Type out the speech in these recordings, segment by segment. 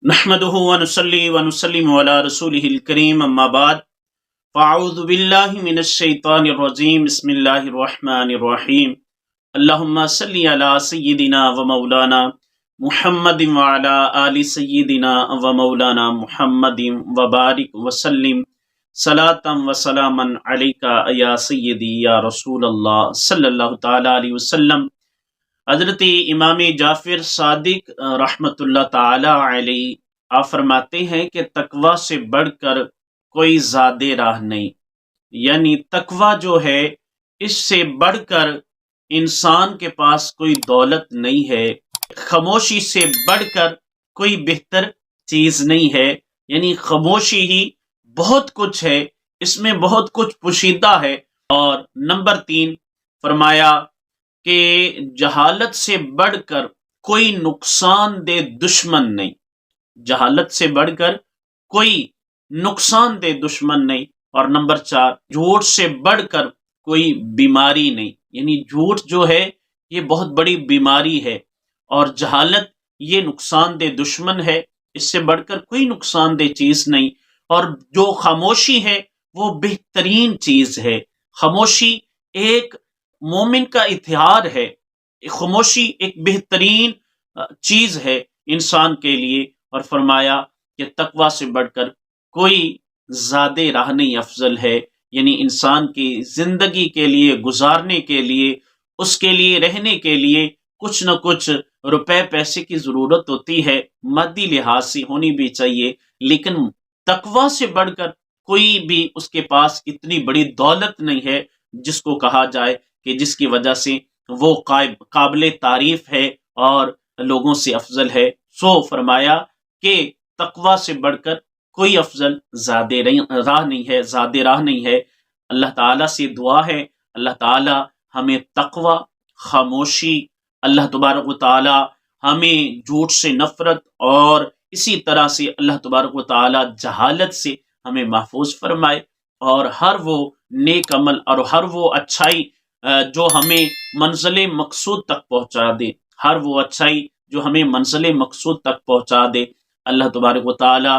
نحمده ونصلي ونسلم على رسوله الكريم اما بعد فاعوذ بالله من الشيطان الرجيم بسم الله الرحمن الرحيم اللهم صل على سيدنا ومولانا محمد وعلى آل سيدنا ومولانا محمد وبارك وسلم صلاة وسلاما عليك يا سيدي يا رسول الله صلی اللہ تعالی علیہ وسلم۔ حضرت امام جعفر صادق رحمۃ اللہ تعالی علیہ آپ فرماتے ہیں کہ تقوی سے بڑھ کر کوئی زیادہ راہ نہیں، یعنی تقوی جو ہے اس سے بڑھ کر انسان کے پاس کوئی دولت نہیں ہے، خاموشی سے بڑھ کر کوئی بہتر چیز نہیں ہے، یعنی خاموشی ہی بہت کچھ ہے، اس میں بہت کچھ پوشیدہ ہے۔ اور نمبر 3 فرمایا کہ جہالت سے بڑھ کر کوئی نقصان دہ دشمن نہیں، جہالت سے بڑھ کر کوئی نقصان دہ دشمن نہیں۔ اور نمبر 4 جھوٹ سے بڑھ کر کوئی بیماری نہیں، یعنی جھوٹ جو ہے یہ بہت بڑی بیماری ہے، اور جہالت یہ نقصان دہ دشمن ہے، اس سے بڑھ کر کوئی نقصان دہ چیز نہیں۔ اور جو خاموشی ہے وہ بہترین چیز ہے، خاموشی ایک مومن کا اتحاد ہے، خاموشی ایک بہترین چیز ہے انسان کے لیے۔ اور فرمایا کہ تقوی سے بڑھ کر کوئی زیادہ راہ نہیں افضل ہے، یعنی انسان کی زندگی کے لیے گزارنے کے لیے، اس کے لیے رہنے کے لیے کچھ نہ کچھ روپے پیسے کی ضرورت ہوتی ہے، مادی لحاظ سے ہونی بھی چاہیے، لیکن تقوی سے بڑھ کر کوئی بھی اس کے پاس اتنی بڑی دولت نہیں ہے جس کو کہا جائے کہ جس کی وجہ سے وہ قابل تعریف ہے اور لوگوں سے افضل ہے۔ سو فرمایا کہ تقوی سے بڑھ کر کوئی افضل زیادہ راہ نہیں ہے۔ اللہ تعالیٰ سے دعا ہے اللہ تعالیٰ ہمیں تقوی، خاموشی، اللہ تبارک و تعالیٰ ہمیں جھوٹ سے نفرت، اور اسی طرح سے اللہ تبارک و تعالیٰ جہالت سے ہمیں محفوظ فرمائے، اور ہر وہ نیک عمل اور ہر وہ اچھائی جو ہمیں منزل مقصود تک پہنچا دے، ہر وہ اچھائی جو ہمیں منزل مقصود تک پہنچا دے، اللہ تبارک و تعالیٰ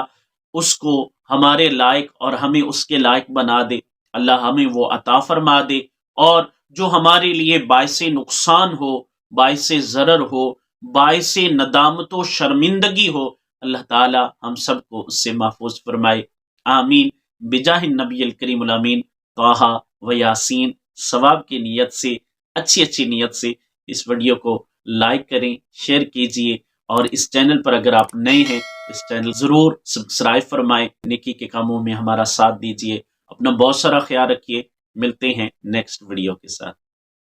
اس کو ہمارے لائق اور ہمیں اس کے لائق بنا دے، اللہ ہمیں وہ عطا فرما دے۔ اور جو ہمارے لیے باعث نقصان ہو، باعث ضرر ہو، باعث ندامت و شرمندگی ہو، اللہ تعالیٰ ہم سب کو اس سے محفوظ فرمائے، آمین بجاہ النبی الکریم الامین طٰہٰ و یاسین۔ ثواب کی نیت سے، اچھی نیت سے اس ویڈیو کو لائک کریں، شیئر کیجئے، اور اس چینل پر اگر آپ نئے ہیں اس چینل ضرور سبسکرائب فرمائیں، نیکی کے کاموں میں ہمارا ساتھ دیجئے۔ اپنا بہت سارا خیال رکھیے، ملتے ہیں نیکسٹ ویڈیو کے ساتھ۔